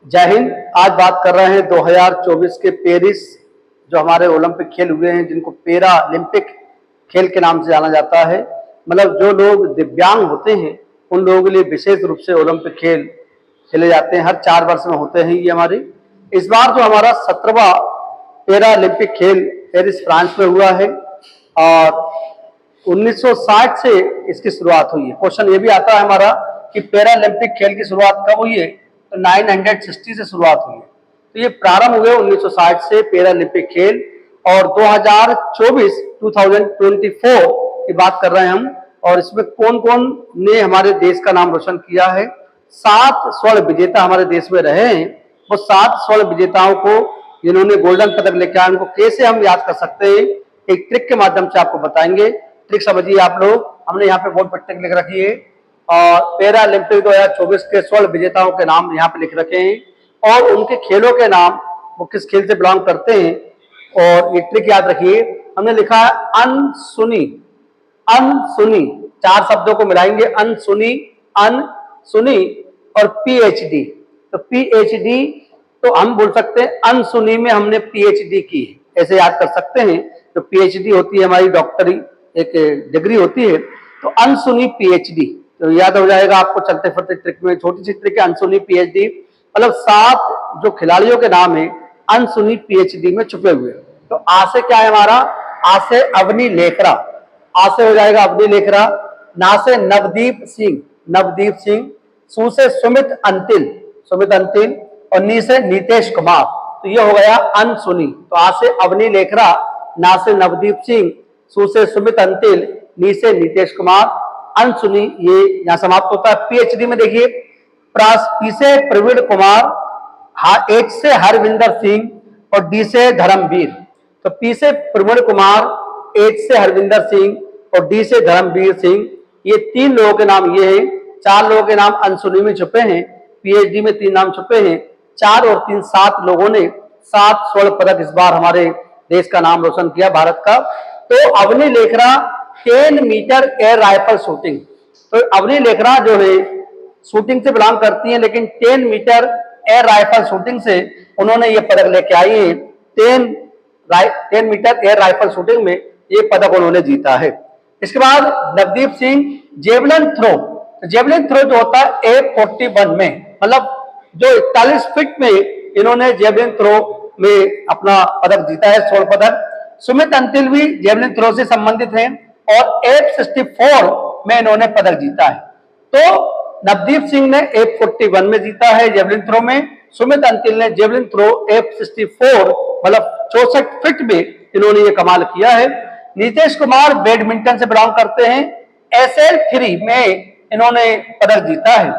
जय हिंद। आज बात कर रहे हैं 2024 के पेरिस जो हमारे ओलंपिक खेल हुए हैं, जिनको पैरा ओलंपिक खेल के नाम से जाना जाता है। मतलब जो लोग दिव्यांग होते हैं उन लोगों के लिए विशेष रूप से ओलंपिक खेल खेले जाते हैं। हर 4 वर्ष में होते हैं ये हमारे। इस बार जो हमारा 17वां पैरा ओलंपिक खेल पेरिस फ्रांस में हुआ है और 1960 से इसकी शुरुआत हुई है। क्वेश्चन ये भी आता है हमारा कि पैरा ओलंपिक खेल की शुरुआत कब हुई है, तो 960 से शुरुआत हुई है। तो ये प्रारंभ हुए 1960 से पैरा ओलंपिक खेल। और 2024 की बात कर रहे हैं हम। और इसमें कौन कौन ने हमारे देश का नाम रोशन किया है। 7 स्वर्ण विजेता हमारे देश में रहे हैं। वो 7 स्वर्ण विजेताओं को जिन्होंने गोल्डन पदक लेकर आए उनको कैसे हम याद कर सकते हैं, एक ट्रिक के माध्यम से आपको बताएंगे। ट्रिक समझिए आप लोग। हमने यहाँ पे बोर्ड पर ट्रिक लिख रखी है और पैरा ओलंपिक 2024 के स्वर्ण विजेताओं के नाम यहाँ पे लिख रखे हैं और उनके खेलों के नाम, वो किस खेल से बिलोंग करते हैं। और ये ट्रिक याद रखिए, हमने लिखा है अनसुनी। अनसुनी 4 शब्दों को मिलाएंगे, अनसुनी, अनसुनी और पीएचडी। तो पीएचडी तो हम बोल सकते हैं अनसुनी में हमने पीएचडी की है, ऐसे याद कर सकते हैं। तो पीएचडी होती है हमारी डॉक्टरी एक डिग्री होती है, तो अनसुनी पीएचडी तो याद हो जाएगा आपको चलते फिरते ट्रिक में। छोटी सी ट्रिक है अनसुनी पीएचडी, मतलब 7 जो खिलाड़ियों के नाम है अनसुनी पीएचडी में छुपे हुए। तो आ से क्या है हमारा, आ से अवनी लेखरा, आ से हो जाएगा अवनी लेखरा। ना से नवदीप सिंह, नवदीप सिंह। सु से सुमित अंतिल, सुमित अंतिल। और नी से नीतीश कुमार। तो ये हो गया अनसुनी। तो आ से अवनी लेखरा, ना से नवदीप सिंह, सु से सुमित अंतिल, नी से नीतीश कुमार, अनसुनी, ये यहां समाप्त होता है। पीएचडी में देखिए, पी से प्रवीण कुमार, एच से हरविंदर सिंह और डी से धर्मवीर। तो पी से प्रवीण कुमार, एच से हरविंदर सिंह और डी से धर्मवीर सिंह। ये 3 लोगों के नाम ये हैं। 4 लोगों के नाम अनसुनी में छुपे हैं, पीएचडी में 3 नाम छुपे हैं। 4 और 3 7 लोगों ने 7 स्वर्ण पदक इस बार हमारे देश का नाम रोशन किया, भारत का। तो Avani Lekhara 10 metre air rifle shooting. तो अवनी लेखरा जो है शूटिंग से बिलोंग करती है, लेकिन 10 मीटर एयर राइफल शूटिंग से उन्होंने ये पदक लेके आई है। 10 मीटर एयर राइफल शूटिंग में ये पदक उन्होंने जीता है। इसके बाद Navdeep Singh javelin throw. Javelin throw जो होता है A41 में, मतलब जो 41 फीट में इन्होंने जेवलिन थ्रो में अपना पदक जीता है, स्वर्ण पदक। सुमित अंतिल भी जेवलिन थ्रो से संबंधित हैं और F64 में इन्होंने पदक जीता है। तो नवदीप सिंह ने F41 में जीता है जेवलिन थ्रो में, सुमित अंतिल ने जेवलिन थ्रो F64 मतलब 64 फीट में इन्होंने ये कमाल किया है। नीतीश कुमार बैडमिंटन से बिलोंग करते हैं, SL3 में इन्होंने पदक जीता है।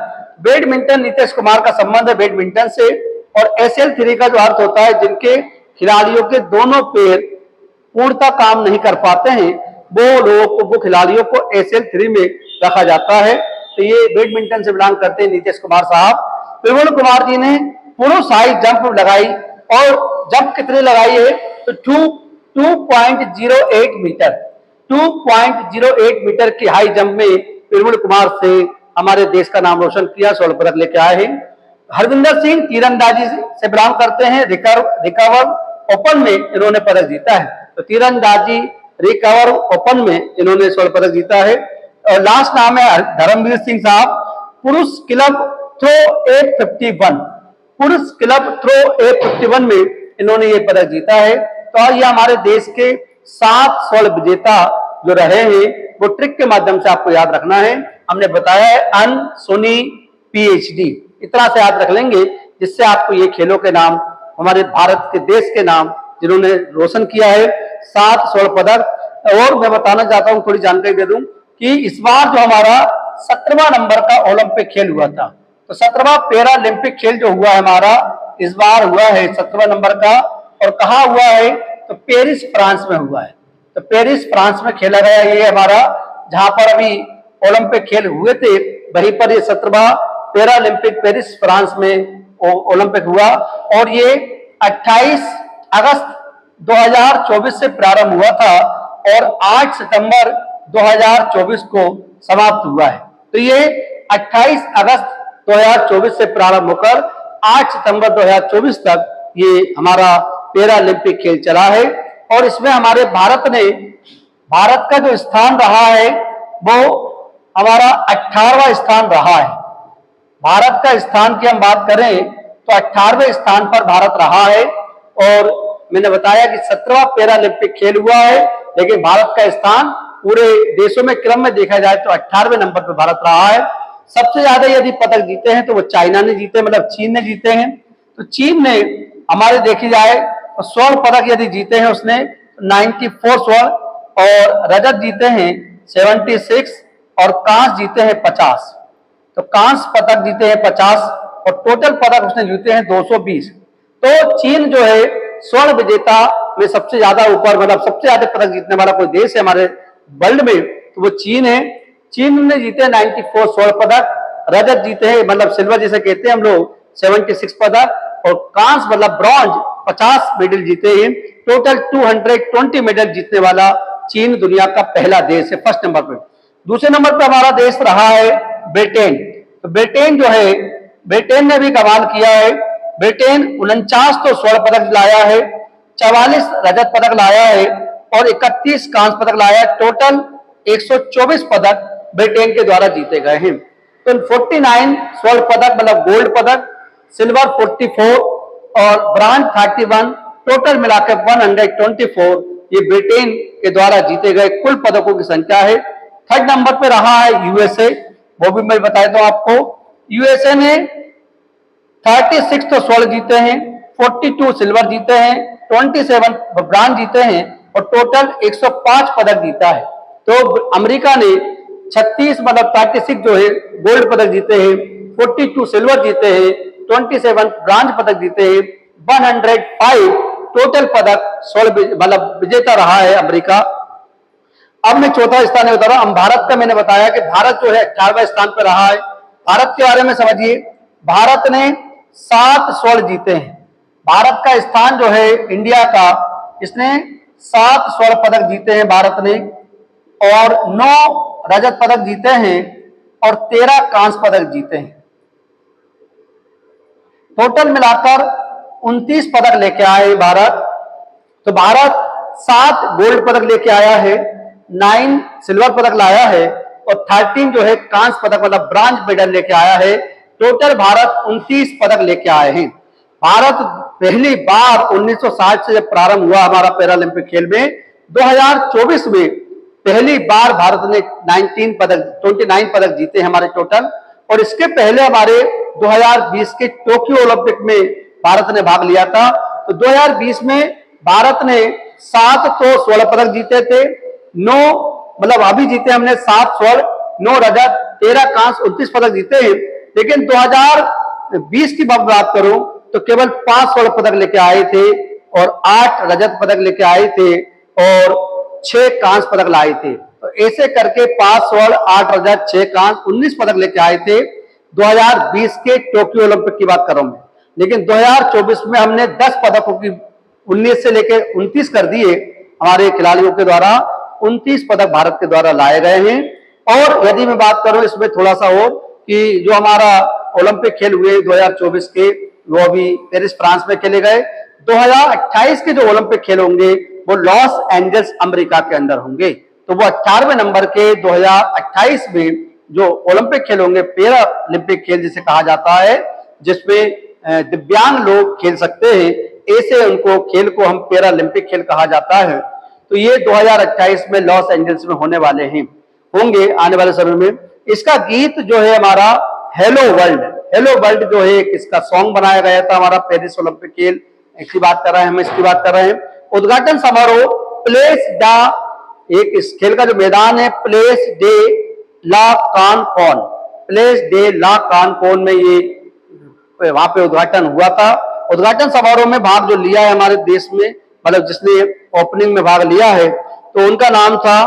बैडमिंटन, नीतीश कुमार का संबंध है बैडमिंटन से। और SL3 का जो अर्थ होता है जिनके खिलाड़ियों के दोनों पैर पूर्णतः काम नहीं कर पाते हैं, वो खिलाड़ियों को SL3 में रखा जाता है। तो ये बैडमिंटन से बिलोंग करते हैं नीतीश कुमार साहब। प्रवीण कुमार जी ने पुरुष हाई जंप लगाई और जंप कितनी लगाई है, तो 2.08 मीटर, 2.08 मीटर की हाई जंप में प्रवीण कुमार से हमारे देश का नाम रोशन किया, स्वर्ण पदक लेके आए हैं। हरविंदर सिंह तीरंदाजी से बिलोंग करते हैं, रिकर्व ओपन में इन्होंने पदक जीता है। तो तीरंदाजी रिकर्व ओपन में इन्होंने स्वर्ण पदक जीता है। और लास्ट नाम है धर्मवीर सिंह साहब, पुरुष क्लब थ्रो A51, पुरुष क्लब थ्रो A51 में इन्होंने ये पदक जीता है। तो ये हमारे देश के 7 स्वर्ण विजेता जो रहे हैं, वो ट्रिक के माध्यम से आपको याद रखना है। हमने बताया है अनसुनी पीएचडी, इतना से याद रख लेंगे, जिससे आपको ये खेलों के नाम, हमारे भारत के देश के नाम जिन्होंने रोशन किया है 7 स्वर्ण पदक। और मैं बताना चाहता हूं, थोड़ी जानकारी दे दूं कि इस बार जो हमारा 17वां नंबर का ओलंपिक खेल हुआ था, तो 17वां पैरा ओलंपिक खेल जो हुआ है हमारा, इस बार हुआ है 17वां नंबर का। और कहाँ हुआ है, तो पेरिस फ्रांस में हुआ है। तो पेरिस फ्रांस में खेला गया ये हमारा, जहां पर अभी ओलंपिक खेल हुए थे, वहीं पर ये 17वां पैरा ओलंपिक पेरिस फ्रांस में ओलंपिक हुआ। और ये 28 अगस्त 2024 से प्रारंभ हुआ था और 8 सितंबर 2024 को समाप्त हुआ है। तो ये 28 अगस्त 2024 से प्रारंभ होकर 8 सितंबर 2024 तक ये हमारा पैरा ओलंपिक खेल चला है। और इसमें हमारे भारत का जो स्थान रहा है वो हमारा 18वां स्थान रहा है। भारत का स्थान की हम बात करें तो 18वें स्थान पर भारत रहा है। और मैंने बताया कि 17वां पैरा ओलंपिक खेल हुआ है, लेकिन भारत का स्थान पूरे देशों में क्रम में देखा जाए तो 18वें नंबर पर भारत रहा है। सबसे ज्यादा यदि पदक जीते हैं तो वो चाइना ने जीते, मतलब चीन ने जीते हैं। तो चीन ने हमारे देखी जाए तो स्वर्ण पदक यदि जीते हैं उसने 94 स्वर्ण, और रजत जीते हैं 76, और कांस्य जीते हैं 50। तो कांस्य पदक जीते हैं 50 और टोटल पदक उसने जीते हैं 220। तो चीन जो है स्वर्ण विजेता में सबसे ज्यादा ऊपर, मतलब सबसे ज्यादा पदक जीतने वाला कोई देश है हमारे वर्ल्ड में तो वो चीन है। चीन ने जीते 94 स्वर्ण पदक, रजत जीते हैं मतलब सिल्वर जिसे कहते हैं हम लोग 76 पदक, और कांस्य मतलब ब्रॉन्ज 50 मेडल जीते हैं। टोटल 220 मेडल जीतने वाला चीन दुनिया का पहला देश है, फर्स्ट नंबर पे। दूसरे नंबर पे हमारा देश रहा है ब्रिटेन। तो ब्रिटेन जो है, ब्रिटेन ने भी कमाल किया है। ब्रिटेन 49 तो स्वर्ण पदक लाया है, 44 रजत पदक लाया है और 31 कांस्य पदक लाया है। टोटल 124 पदक ब्रिटेन के द्वारा जीते गए हैं। तो 49 स्वर्ण पदक मतलब गोल्ड पदक, सिल्वर 44 और ब्रॉन्ज 31, टोटल मिलाकर 124 ये ब्रिटेन के द्वारा जीते गए कुल पदकों की संख्या है। थर्ड नंबर पे रहा है यूएसए, वो भी मैं बता दूं आपको। यूएसए ने 36 तो स्वर्ण जीते हैं, 42 सिल्वर जीते हैं, 27 ब्रॉन्ज जीते हैं और टोटल 105 पदक जीता है। तो अमेरिका ने 36 मतलब 36 जो है गोल्ड पदक जीते हैं, 42 सिल्वर जीते हैं, 27 ब्रॉन्ज पदक जीते हैं, 105 टोटल पदक स्वर्ण मतलब विजेता रहा है अमेरिका। अब मैं चौथा स्थान बता रहा हूं। भारत का मैंने बताया कि भारत जो है 18वें स्थान पर रहा है। भारत के बारे में समझिए, भारत ने 7 स्वर्ण जीते हैं। भारत का स्थान जो है इंडिया का, इसने 7 स्वर्ण पदक जीते हैं भारत ने, और 9 रजत पदक जीते हैं और 13 कांस्य पदक जीते हैं। टोटल मिलाकर 29 पदक लेके आए भारत। तो भारत 7 गोल्ड पदक लेके आया है, 9 सिल्वर पदक लाया है और 13 जो है कांस्य पदक मतलब ब्रॉन्ज मेडल लेके आया है। टोटल भारत 29 पदक लेके आए हैं। भारत पहली बार 1960 से जब प्रारंभ हुआ हमारा पैरा ओलंपिक खेल में, 2024 में पहली बार भारत ने 29 पदक जीते हमारे टोटल। और इसके पहले हमारे 2020 के टोक्यो ओलंपिक में भारत ने भाग लिया था। तो 2020 में भारत ने 7 तो स्वर्ण पदक जीते थे, 9 मतलब अभी जीते हमने 7 स्वर्ण, 9 रजत, 13 कांस्य, 29 पदक जीते हैं। लेकिन 2020 की बात करूं तो केवल 5 स्वर्ण पदक लेके आए थे और 8 रजत पदक लेके आए थे और 6 कांस्य पदक लाए थे। तो ऐसे करके 5 स्वर्ण, 8 रजत, 6 कांस्य, 19 पदक लेके आए थे 2020 के टोक्यो ओलंपिक की बात कर रहा हूं। लेकिन 2024 में हमने 10 पदकों की 19 से लेकर 29 कर दिए हमारे खिलाड़ियों के द्वारा। 29 पदक भारत के द्वारा लाए गए हैं। और यदि मैं बात करूं इसमें थोड़ा सा और कि जो हमारा ओलंपिक खेल हुए 2024 के, वो अभी पेरिस फ्रांस में खेले गए। 2028 के जो ओलंपिक खेल होंगे वो लॉस एंजल्स अमेरिका के अंदर होंगे। तो वो 18वें नंबर के 2028 में जो ओलंपिक खेल होंगे, पैरा ओलंपिक खेल जिसे कहा जाता है, जिसमें दिव्यांग लोग खेल सकते हैं, ऐसे उनको खेल को हम पैरा ओलंपिक खेल कहा जाता है। तो ये 2028 में लॉस एंजल्स में होने वाले हैं, होंगे आने वाले समय में। इसका गीत जो है हमारा हेलो वर्ल्ड जो है इसका सॉन्ग बनाया गया था हमारा पेरिस ओलंपिक खेल की बात कर रहे हैं हम, इसकी बात कर रहे हैं। उद्घाटन समारोह प्लेस डा, एक इस खेल का जो मैदान है place de la Concorde, place de la Concorde में ये वहां पे उद्घाटन हुआ था। उद्घाटन समारोह में भाग जो लिया है हमारे देश में, मतलब जिसने ओपनिंग में भाग लिया है, तो उनका नाम था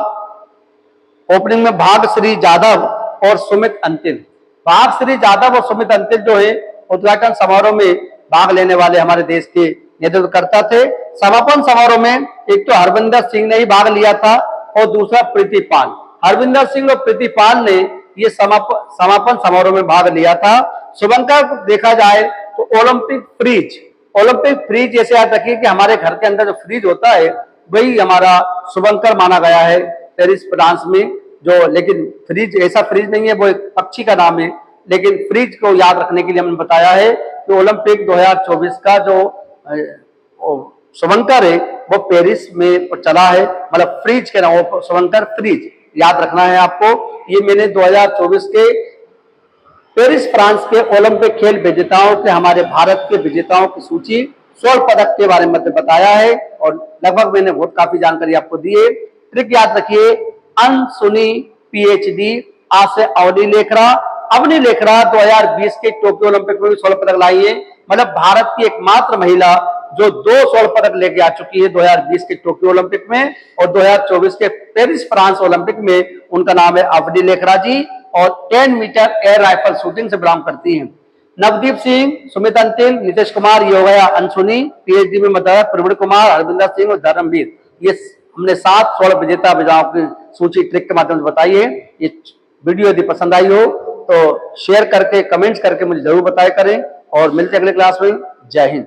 ओपनिंग में भागश्री जाधव और सुमित अंतिल। भागश्री जाधव और सुमित अंतिल जो है उद्घाटन समारोह में भाग लेने वाले हमारे देश के नेतृत्वकर्ता थे। समापन समारोह में एक तो हरविंदर सिंह ने ही भाग लिया था और दूसरा प्रीति पाल। हरविंदर सिंह और प्रीति पाल ने ये समापन समारोह में भाग लिया था। शुभंकर देखा जाए तो ओलंपिक फ्रीज जैसे याद रखिए कि हमारे घर के अंदर जो फ्रीज होता है वही हमारा शुभंकर माना गया है पेरिस फ्रांस में। जो लेकिन फ्रीज ऐसा फ्रीज नहीं है, वो एक पक्षी का नाम है, लेकिन फ्रीज को याद रखने के लिए हमने बताया है कि ओलंपिक 2024 का जो शुभंकर है वो पेरिस में चला है, मतलब फ्रीज के नाम शुभंकर फ्रीज याद रखना है आपको। ये मैंने 2024 के पेरिस फ्रांस के ओलंपिक खेल विजेताओं के, हमारे भारत के विजेताओं की सूची, स्वर्ण पदक के बारे में बताया है और लगभग मैंने बहुत काफी जानकारी आपको दी है। ट्रिक याद रखिए, अनसुनी पीएचडी आज से अवनी लेखरा 2020 के टोक्यो ओलंपिक में भी स्वर्ण पदक लाई है, मतलब भारत की एकमात्र महिला जो 2 स्वर्ण पदक लेके आ चुकी है 2020 के टोक्यो ओलंपिक में और 2024 के पेरिस फ्रांस ओलंपिक में। उनका नाम है अवनी लेखरा जी और 10 मीटर एयर राइफल शूटिंग से बिलोंग करती हैं। नवदीप सिंह, सुमित अंतिल, नीतीश कुमार, ये हो गया अनसुनी पीएचडी में बताया, प्रवीण कुमार, हरविंदर सिंह और धर्मवीर। ये हमने 7 स्वर्ण विजेता विजेताओं की सूची ट्रिक के माध्यम से बताई है। ये वीडियो यदि पसंद आई हो तो शेयर करके, कमेंट्स करके मुझे जरूर बताया करें और मिलते हैं अगले क्लास में। जय हिंद।